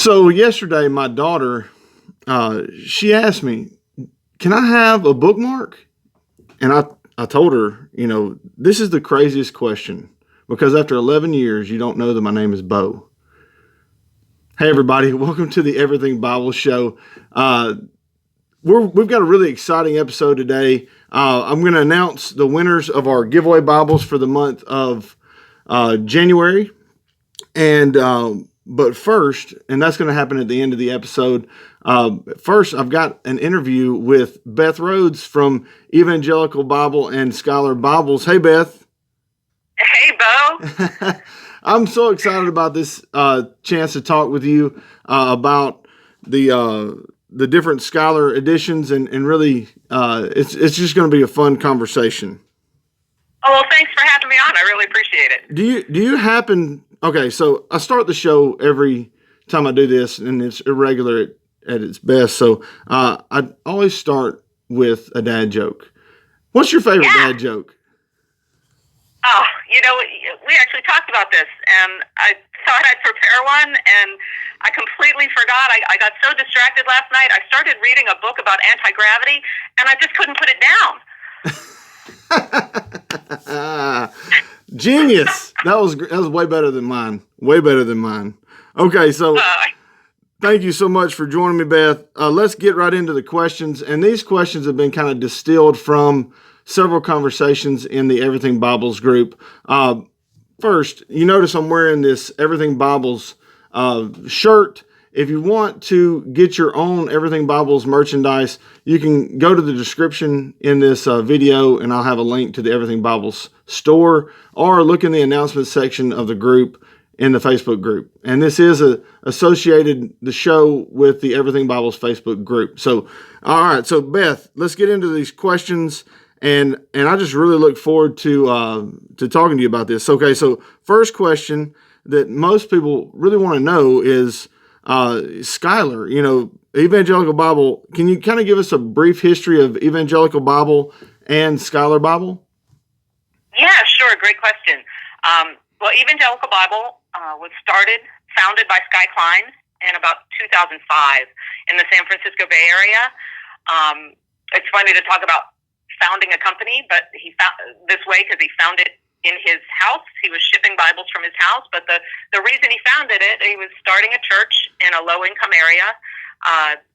So yesterday, my daughter, she asked me, "Can I have a bookmark?" And I told her, this is the craziest question because after 11 years, you don't know that my name is Bo. Hey, everybody, welcome to the Everything Bible Show. We've got a really exciting episode today. I'm going to announce the winners of our giveaway Bibles for the month of January. But first, and that's going to happen at the end of the episode. First, I've got an interview with Beth Rhodes from Evangelical Bible and Schuyler Bibles. Hey, Beth. Hey, Bo. I'm so excited about this chance to talk with you about the different Schuyler editions, and really, it's just going to be a fun conversation. Oh, well, thanks for having me on. I really appreciate it. Do you happen? Okay, so I start the show every time I do this, and it's irregular at its best. So I always start with a dad joke. What's your favorite dad joke? Oh, we actually talked about this, and I thought I'd prepare one, and I completely forgot. I got so distracted last night. I started reading a book about anti-gravity, and I just couldn't put it down. Genius. That was way better than mine. Way better than mine. Okay, so thank you so much for joining me, Beth. Let's get right into the questions. And these questions have been kind of distilled from several conversations in the Everything Bibles group. First, you notice I'm wearing this Everything Bibles shirt. If you want to get your own Everything Bibles merchandise, you can go to the description in this video, and I'll have a link to the Everything Bibles store, or look in the announcement section of the group in the Facebook group. And this is associated the show with the Everything Bibles Facebook group. So, all right. So, Beth, let's get into these questions, and I just really look forward to talking to you about this. Okay. So, first question that most people really want to know is, Schuyler, Evangelical Bible. Can you kind of give us a brief history of Evangelical Bible and Schuyler Bible? Yeah, sure. Great question. Well, Evangelical Bible was founded by Sky Klein in about 2005 in the San Francisco Bay Area. It's funny to talk about founding a company, but he found this way because he found it in his house. He was shipping Bibles from his house, but the reason he founded it, he was starting a church in a low-income area,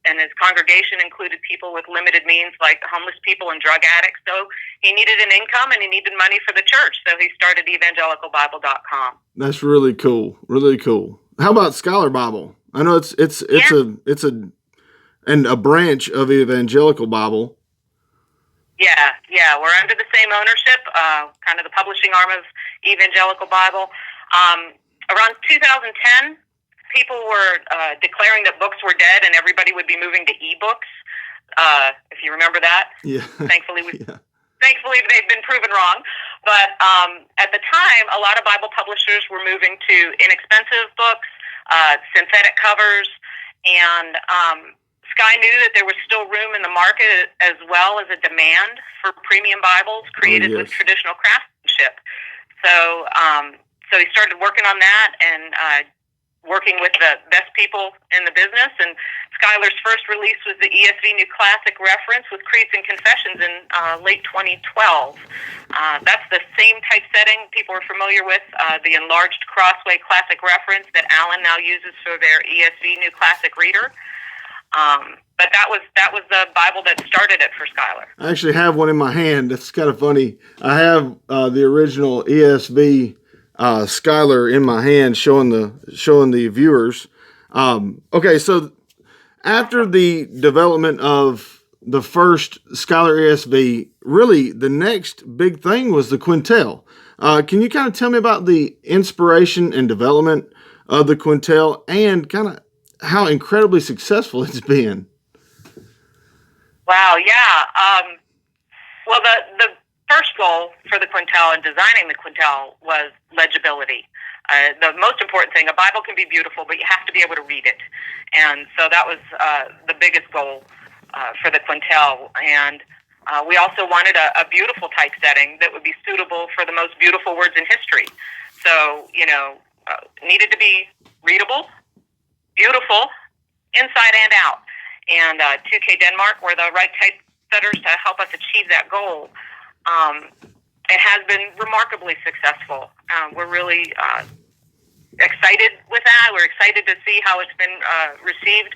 and his congregation included people with limited means, like homeless people and drug addicts. So he needed an income, and he needed money for the church, so he started evangelicalbible.com. That's really cool. Really cool. How about Schuyler Bible? I know it's a branch of Evangelical Bible. Yeah, we're under the same ownership, kind of the publishing arm of Evangelical Bible. Around 2010, people were declaring that books were dead and everybody would be moving to ebooks, if you remember that. Yeah. Thankfully, they've been proven wrong. But at the time, a lot of Bible publishers were moving to inexpensive books, synthetic covers, and Sky knew that there was still room in the market as well as a demand for premium Bibles created with traditional craftsmanship. So he started working on that and working with the best people in the business. And Schuyler's first release was the ESV New Classic Reference with Creeds and Confessions in late 2012. That's the same typesetting people are familiar with, the enlarged Crossway Classic Reference that Allen now uses for their ESV New Classic Reader. But that was the Bible that started it for Schuyler. I actually have one in my hand. It's kind of funny. I have the original ESV Schuyler in my hand, showing the viewers. Okay, so after the development of the first Schuyler ESV, really the next big thing was the Quintel. Can you kind of tell me about the inspiration and development of the Quintel and kind of how incredibly successful it's been? Wow, yeah. Well, the first goal for the Quintel and designing the Quintel was legibility. The most important thing, a Bible can be beautiful, but you have to be able to read it. And so that was the biggest goal for the Quintel. And we also wanted a beautiful typesetting that would be suitable for the most beautiful words in history. So, needed to be readable, beautiful inside and out. And 2K Denmark were the right typesetters to help us achieve that goal. It has been remarkably successful. We're really excited with that. We're excited to see how it's been received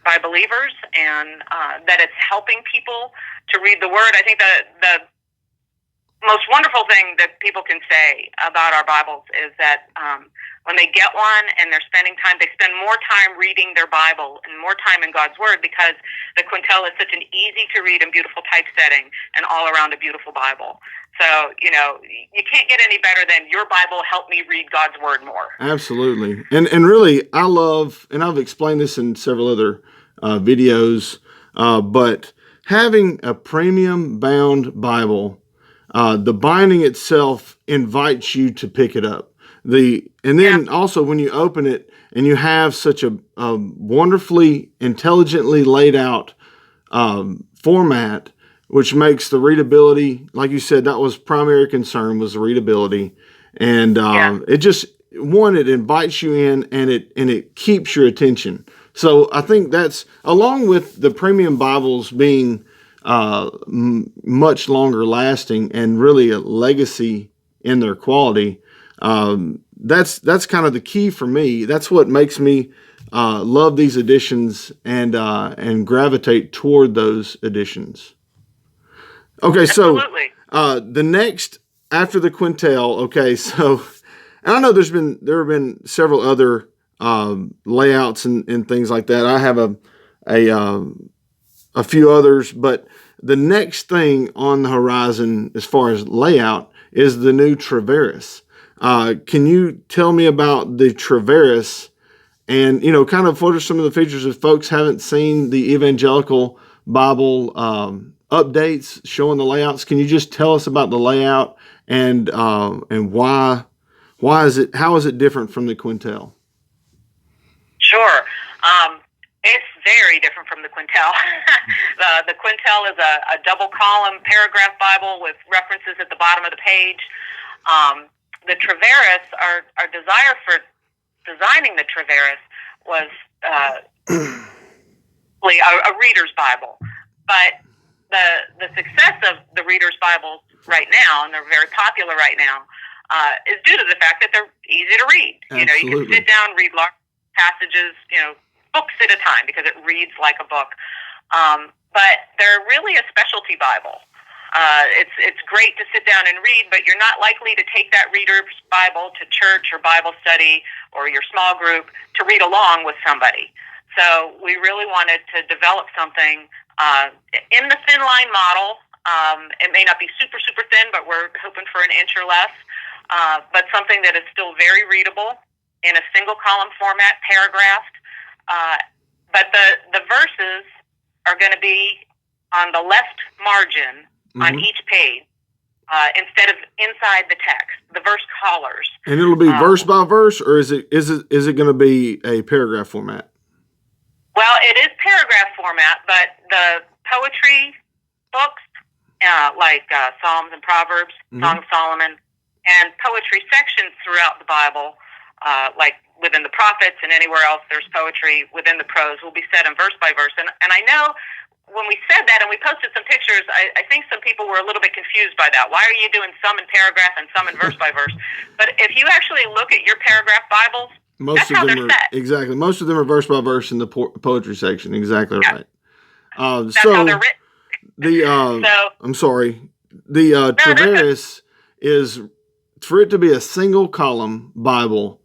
by believers, and that it's helping people to read the Word. I think the most wonderful thing that people can say about our Bibles is that when they get one and they're spending time, they spend more time reading their Bible and more time in God's Word, because the Quintel is such an easy to read and beautiful typesetting and all around a beautiful Bible. So, you can't get any better than your Bible helped me read God's Word more. Absolutely. And really, I love, and I've explained this in several other videos, but having a premium bound Bible, the binding itself invites you to pick it up. Also when you open it and you have such a wonderfully, intelligently laid out format, which makes the readability, like you said, that was primary concern, was the readability. And it invites you in, and it keeps your attention. So I think that's, along with the premium Bibles being much longer lasting and really a legacy in their quality, that's kind of the key for me. That's what makes me love these editions and gravitate toward those editions. Okay, so the next after the Quintel. Okay, so and I know there have been several other layouts and things like that. I have a few others, but the next thing on the horizon as far as layout is the new Tetras. Can you tell me about the Tetras, and kind of what are some of the features if folks haven't seen the Evangelical Bible updates showing the layouts? Can you just tell us about the layout and why is it, how is it different from the Quintel? Sure. It's very different from the Quintel. The Quintel is a double column paragraph Bible with references at the bottom of the page. The Tetras, our desire for designing the Tetras was a reader's Bible, but the success of the reader's Bibles right now, and they're very popular right now, is due to the fact that they're easy to read. Absolutely. You can sit down, read large passages, books at a time, because it reads like a book. But they're really a specialty Bible. It's great to sit down and read, but you're not likely to take that reader's Bible to church or Bible study or your small group to read along with somebody. So we really wanted to develop something in the thin line model. It may not be super, super thin, but we're hoping for an inch or less. But something that is still very readable in a single column format, paragraphed. But the verses are going to be on the left margin on each page instead of inside the text, the verse collars. And it'll be verse by verse, or is it going to be a paragraph format? Well, it is paragraph format, but the poetry books, like Psalms and Proverbs, Song of Solomon, and poetry sections throughout the Bible, like within the prophets and anywhere else there's poetry within the prose, will be said in verse by verse. And I know when we said that and we posted some pictures, I think some people were a little bit confused by that. Why are you doing some in paragraph and some in verse by verse? But if you actually look at your paragraph Bibles, that's how they're set. Exactly. Most of them are verse by verse in the poetry section. Exactly right. That's how they're written. I'm sorry. The Tetras is, for it to be a single column Bible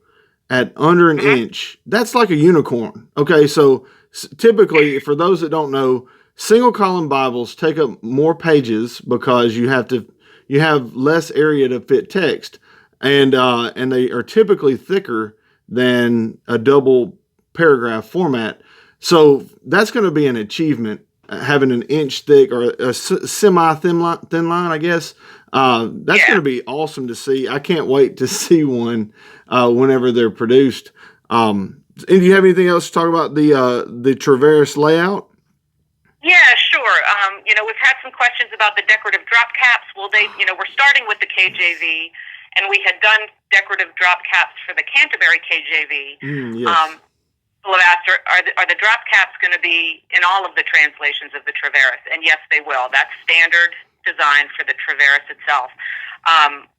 at under an inch, that's like a unicorn. Okay, so typically, for those that don't know, single column Bibles take up more pages because you have less area to fit text, and they are typically thicker than a double paragraph format. So that's going to be an achievement, having an inch thick or a semi thin line, I guess. That's going to be awesome to see. I can't wait to see one whenever they're produced. And do you have anything else to talk about the Tetras layout? Yeah, sure. We've had some questions about the decorative drop caps. Well, we're starting with the KJV, and we had done decorative drop caps for the Canterbury KJV. Yes. People have asked, are the drop caps going to be in all of the translations of the Traveris? And yes, they will. That's standard design for the Traveris itself.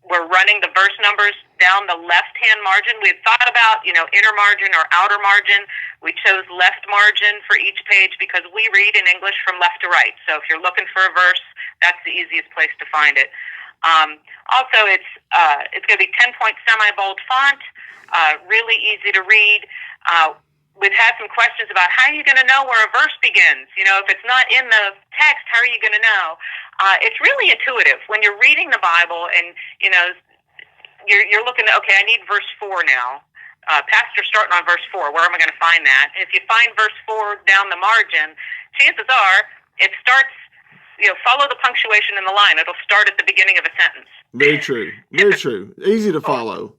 We're running the verse numbers down the left-hand margin. We had thought about, inner margin or outer margin. We chose left margin for each page because we read in English from left to right. So if you're looking for a verse, that's the easiest place to find it. Also, it's going to be 10-point semi-bold font, really easy to read. We've had some questions about how are you going to know where a verse begins? If it's not in the text, how are you going to know? It's really intuitive. When you're reading the Bible and, you're looking at, okay, I need verse 4 now. Pastor's starting on verse 4. Where am I going to find that? If you find verse 4 down the margin, chances are it starts, follow the punctuation in the line. It'll start at the beginning of a sentence. Very true. Very true. Easy to follow.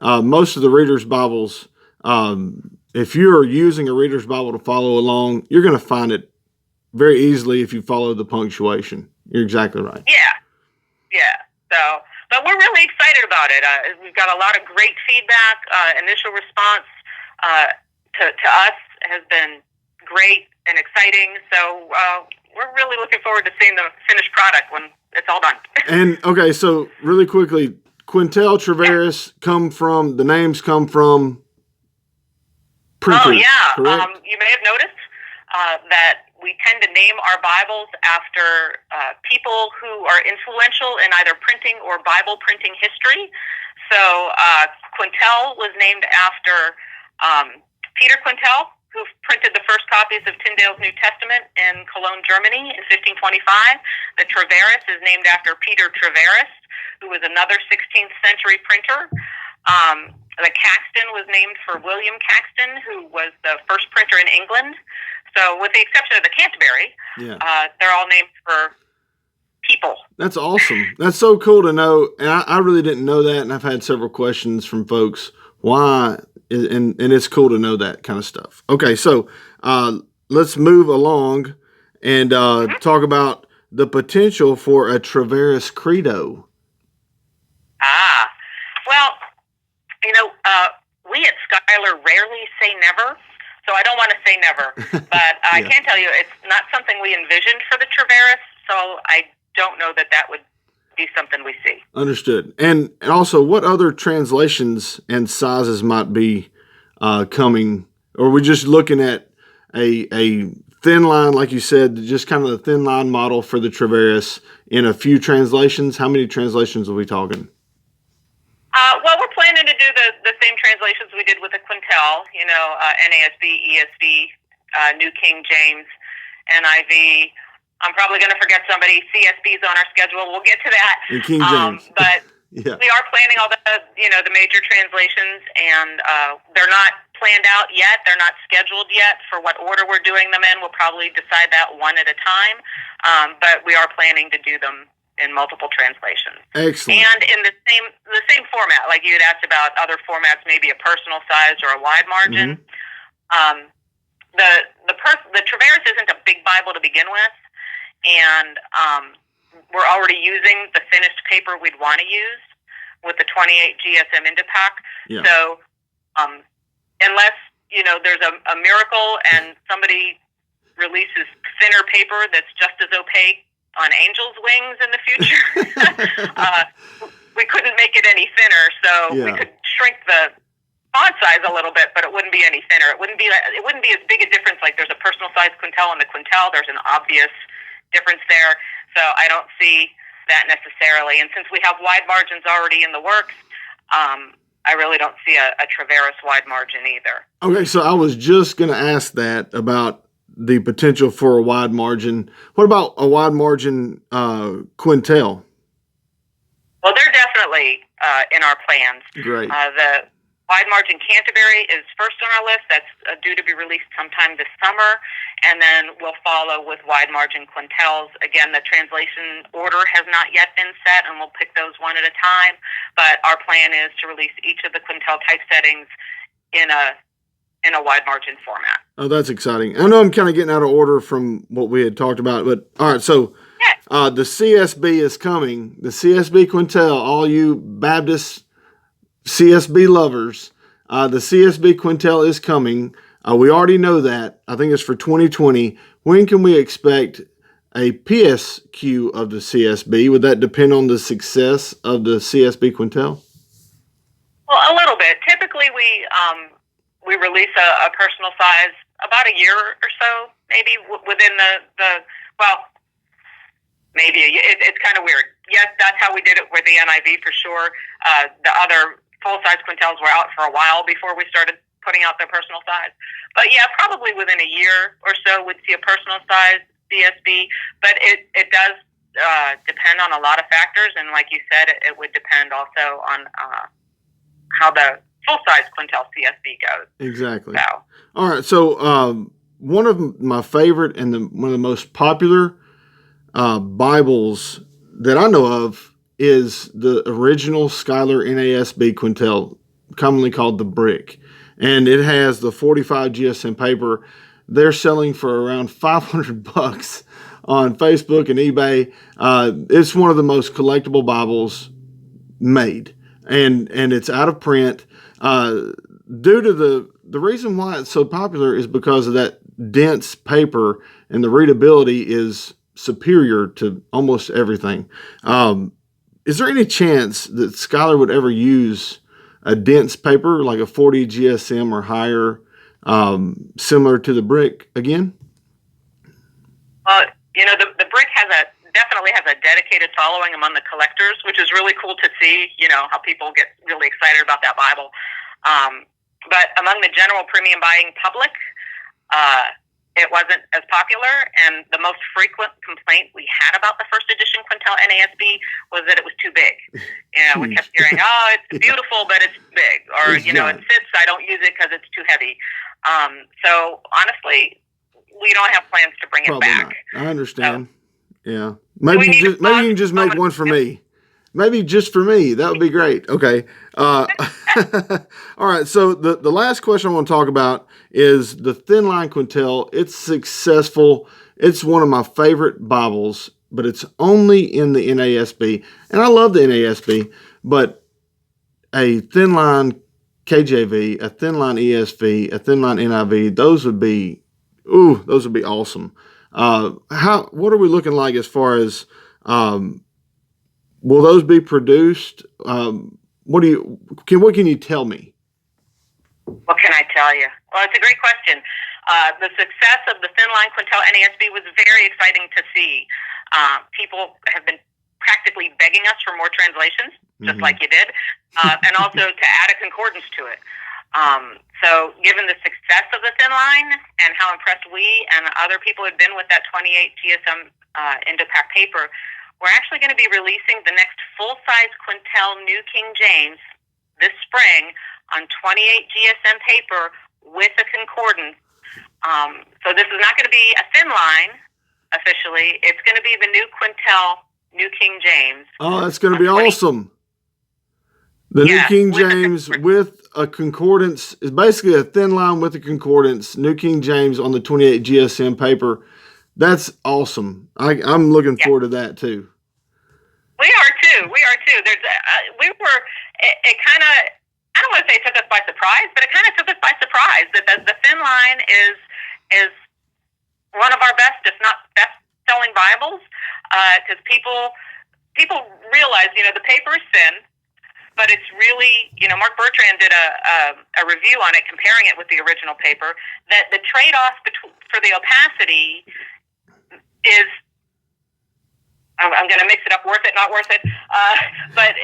Most of the Reader's Bibles, if you're using a Reader's Bible to follow along, you're going to find it very easily if you follow the punctuation. You're exactly right. Yeah. But we're really excited about it. We've got a lot of great feedback. Initial response to us has been great and exciting. So we're really looking forward to seeing the finished product when it's all done. And okay, so really quickly, Quintel, Traveris the names come from printers. Oh yeah, correct? You may have noticed that we tend to name our Bibles after people who are influential in either printing or Bible printing history. So Quintel was named after Peter Quintel, who printed the first copies of Tyndale's New Testament in Cologne, Germany in 1525. The Traveris is named after Peter Traveris, who was another 16th century printer. The Caxton was named for William Caxton, who was the first printer in England. So with the exception of the Canterbury, they're all named for people. That's awesome. That's so cool to know. And I really didn't know that. And I've had several questions from folks. Why? And it's cool to know that kind of stuff. Okay, so let's move along and talk about the potential for a Traveris credo. Well, we at Schuyler rarely say never. So I don't want to say never, but I can tell you it's not something we envisioned for the Traveris, so I don't know that would be something we see. Understood. And also, what other translations and sizes might be coming? Or are we just looking at a thin line, like you said, just kind of the thin line model for the Traveris in a few translations? How many translations are we talking? Well, we're planning to do the same translations we did with the Quintel, NASB, ESV, New King James, NIV. I'm probably going to forget somebody. CSB's on our schedule. We'll get to that. And King James. But we are planning all the major translations, and they're not planned out yet. They're not scheduled yet for what order we're doing them in. We'll probably decide that one at a time. But we are planning to do them in multiple translations. Excellent. And in the same format, like you had asked about other formats, maybe a personal size or a wide margin. Mm-hmm. The Traveris isn't a big Bible to begin with, and we're already using the finished paper we'd want to use with the 28 GSM Indipac. Yeah. So unless there's a miracle and somebody releases thinner paper that's just as opaque on Angel's wings in the future, we couldn't make it any thinner, so we could shrink the font size a little bit, but it wouldn't be any thinner. It wouldn't be as big a difference. Like there's a personal size Quintel and the Quintel. There's an obvious difference there, so I don't see that necessarily. And since we have wide margins already in the works, I really don't see a Traveris wide margin either. Okay, so I was just going to ask that about the potential for a wide margin. What about a wide margin Quintel? Well, they're definitely in our plans. Great. The wide margin Canterbury is first on our list. That's due to be released sometime this summer. And then we'll follow with wide margin Quintels. Again, the translation order has not yet been set, and we'll pick those one at a time. But our plan is to release each of the Quintel typesettings in a wide margin format. Oh, that's exciting. I know I'm kind of getting out of order from what we had talked about, but all right, so the CSB is coming. The CSB Quintel, all you Baptist CSB lovers, the CSB Quintel is coming. We already know that. I think it's for 2020. When can we expect a PSQ of the CSB? Would that depend on the success of the CSB Quintel? Well, a little bit. Typically, we release a personal size about a year or so, maybe within maybe it's kind of weird. Yes, that's how we did it with the NIV for sure. The other full-size quintels were out for a while before we started putting out their personal size. But yeah, probably within a year or so we'd see a personal size CSB. But it does depend on a lot of factors, and like you said, it would depend also on how the full-size quintel CSB goes. Exactly. So. All right. So one of my favorite and one of the most popular Bibles that I know of is the original Schuyler NASB Quintel, commonly called the Brick. And it has the 45 GSM paper. They're selling for around $500 on Facebook and eBay. It's one of the most collectible Bibles made. And it's out of print. Due to the reason why it's so popular is because of that dense paper, and the readability is superior to almost everything. Is there any chance that Schuyler would ever use a dense paper like a 40 GSM or higher, similar to the Brick again? The Brick definitely has a dedicated following among the collectors, which is really cool to see, how people get really excited about that Bible. But among the general premium buying public, it wasn't as popular, and the most frequent complaint we had about the first edition Quintel NASB was that it was too big. We kept hearing, it's beautiful, but it's big. Or, it fits, I don't use it because it's too heavy. So, honestly, we don't have plans to bring it back. Not. I understand. Yeah. Maybe you can just make one for me. Maybe just for me. That would be great. Okay. All right. So the last question I want to talk about is the Thin Line Quintel. It's successful. It's one of my favorite Bibles, but it's only in the NASB. And I love the NASB, but a Thin Line KJV, a Thin Line ESV, a Thin Line NIV, those would be awesome. What are we looking like as far as, will those be produced? What can you tell me? What can I tell you? Well, it's a great question. The success of the Thin Line Quintel NASB was very exciting to see. People have been practically begging us for more translations, just like you did, and also to add a concordance to it. So given the success of the Thin Line and how impressed we and other people had been with that 28 GSM Indo-Pak paper, we're actually going to be releasing the next full-size Quintel New King James this spring on 28 GSM paper with a concordance. So this is not going to be a thin line officially. It's going to be the new Quintel New King James. Oh, that's going to be awesome. The New King James with a concordance is basically a thin line with a concordance. New King James on the 28 GSM paper. That's awesome. I'm looking forward to that too. We are too. There's it kind of, I don't want to say it took us by surprise, but it kind of took us by surprise that the Thin Line is one of our best, if not best selling Bibles, because people realize, the paper is thin, but it's really, Mark Bertrand did a review on it, comparing it with the original paper, that the trade-off for the opacity is, I'm going to mix it up, worth it, not worth it, but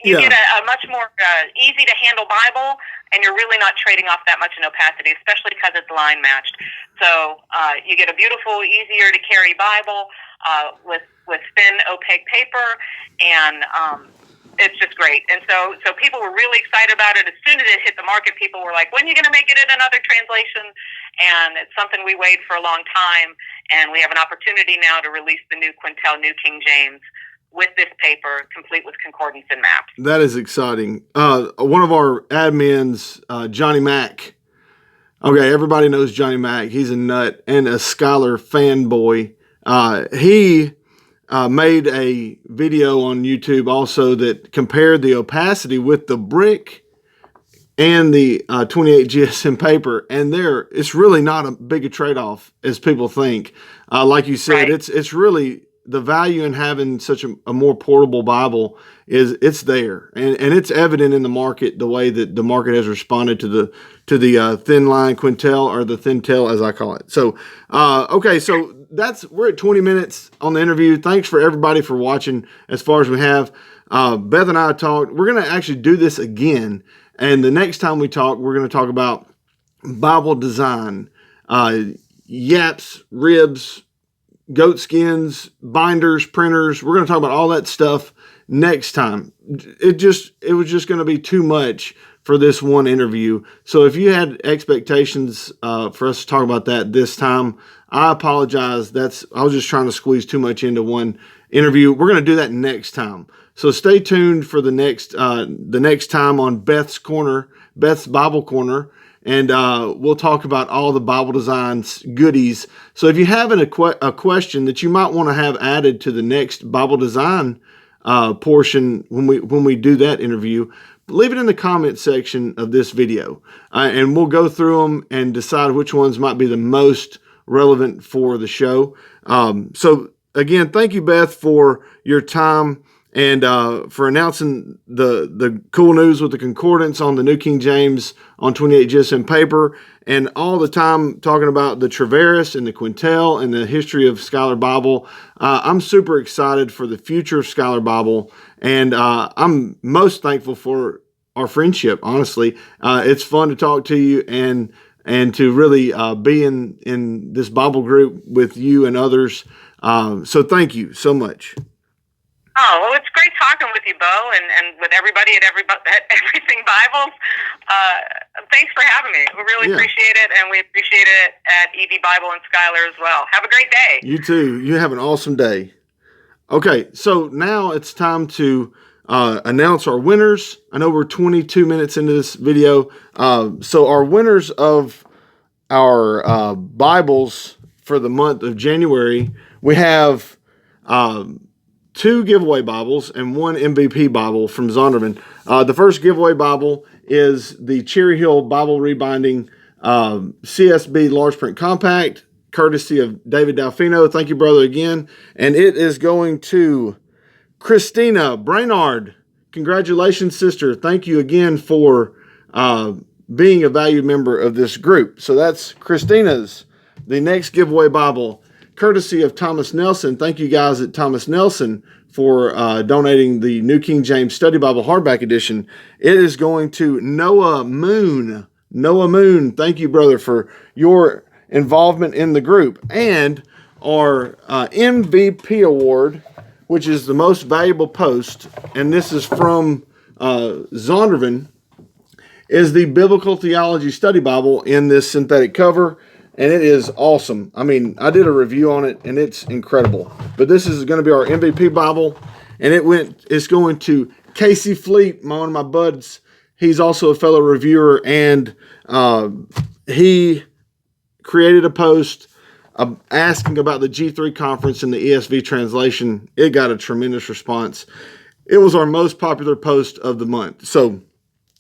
you get a much more easy to handle Bible, and you're really not trading off that much in opacity, especially because it's line matched. So you get a beautiful, easier to carry Bible with thin, opaque paper, and it's just great. And so people were really excited about it. As soon as it hit the market, people were like, when are you going to make it in another translation? And it's something we waited for a long time, and we have an opportunity now to release the new Quintel New King James with this paper, complete with concordance and maps. That is exciting. One of our admins, Johnny Mack. Okay, everybody knows Johnny Mack. He's a nut and a Schuyler fanboy. He made a video on YouTube also that compared the opacity with the Brick and the 28 GSM paper, and it's really not a big a trade-off as people think. Like you said, Right. it's really the value in having such a more portable Bible it's there, and it's evident in the market, the way that the market has responded to the thin line Quintel, or the thin tail as I call it. So okay, so we're at 20 minutes on the interview. Thanks for everybody for watching as far as we have. Beth and I talked. We're going to actually do this again, and the next time we talk, we're going to talk about Bible design, yaps, ribs, goat skins, binders, printers. We're going to talk about all that stuff next time. It was just going to be too much for this one interview. So if you had expectations for us to talk about that this time, I apologize. I was just trying to squeeze too much into one interview. We're going to do that next time. So stay tuned for the next time on Beth's Bible Corner. And we'll talk about all the Bible designs goodies. So if you have a question that you might want to have added to the next Bible design portion when we do that interview, leave it in the comment section of this video, and we'll go through them and decide which ones might be the most relevant for the show. So again, thank you, Beth, for your time and for announcing the cool news with the concordance on the New King James on 28 GSM paper, and all the time talking about the Tetras and the Quintel and the history of Schuyler Bible. I'm super excited for the future of Schuyler Bible, and I'm most thankful for our friendship. Honestly, it's fun to talk to you and to really be in this Bible group with you and others. So thank you so much. Oh, well, it's great talking with you, Bo, and with everybody at Everything Bibles. Thanks for having me. We really appreciate it, and we appreciate it at EV Bible and Schuyler as well. Have a great day. You too. You have an awesome day. Okay, so now it's time to announce our winners. I know we're 22 minutes into this video. So our winners of our Bibles for the month of January, we have 2 giveaway Bibles and 1 MVP Bible from Zondervan. The first giveaway Bible is the Cherry Hill Bible Rebinding CSB Large Print Compact, courtesy of David Dalfino. Thank you, brother, again. And it is going to Christina Brainard. Congratulations, sister. Thank you again for being a valued member of this group. So that's Christina's. The next giveaway Bible, courtesy of Thomas Nelson. Thank you guys at Thomas Nelson for donating the New King James Study Bible Hardback Edition. It is going to Noah Moon. Noah Moon, thank you, brother, for your involvement in the group. And our MVP award, which is the most valuable post, and this is from Zondervan, is the Biblical Theology Study Bible in this synthetic cover. And it is awesome. I mean, I did a review on it, and it's incredible. But this is going to be our MVP Bible, and it's going to Casey Fleet, one of my buds. He's also a fellow reviewer, and he created a post asking about the G3 conference and the ESV translation. It got a tremendous response. It was our most popular post of the month. So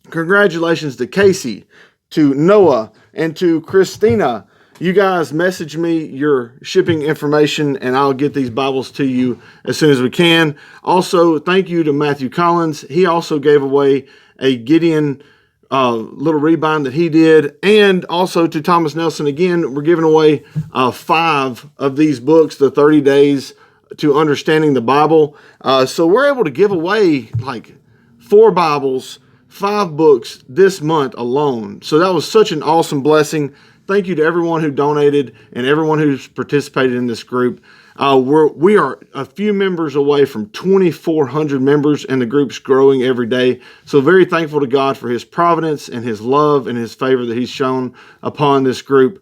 congratulations to Casey, to Noah, and to Christina. You guys message me your shipping information, and I'll get these Bibles to you as soon as we can. Also, thank you to Matthew Collins. He also gave away a Gideon little rebind that he did. And also to Thomas Nelson, again, we're giving away 5 of these books, the 30 Days to Understanding the Bible. So we're able to give away like 4 Bibles, 5 books this month alone. So that was such an awesome blessing. Thank you to everyone who donated and everyone who's participated in this group. We are a few members away from 2,400 members, and the group's growing every day. So very thankful to God for his providence and his love and his favor that he's shown upon this group.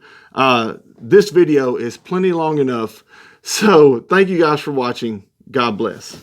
This video is plenty long enough. So thank you guys for watching. God bless.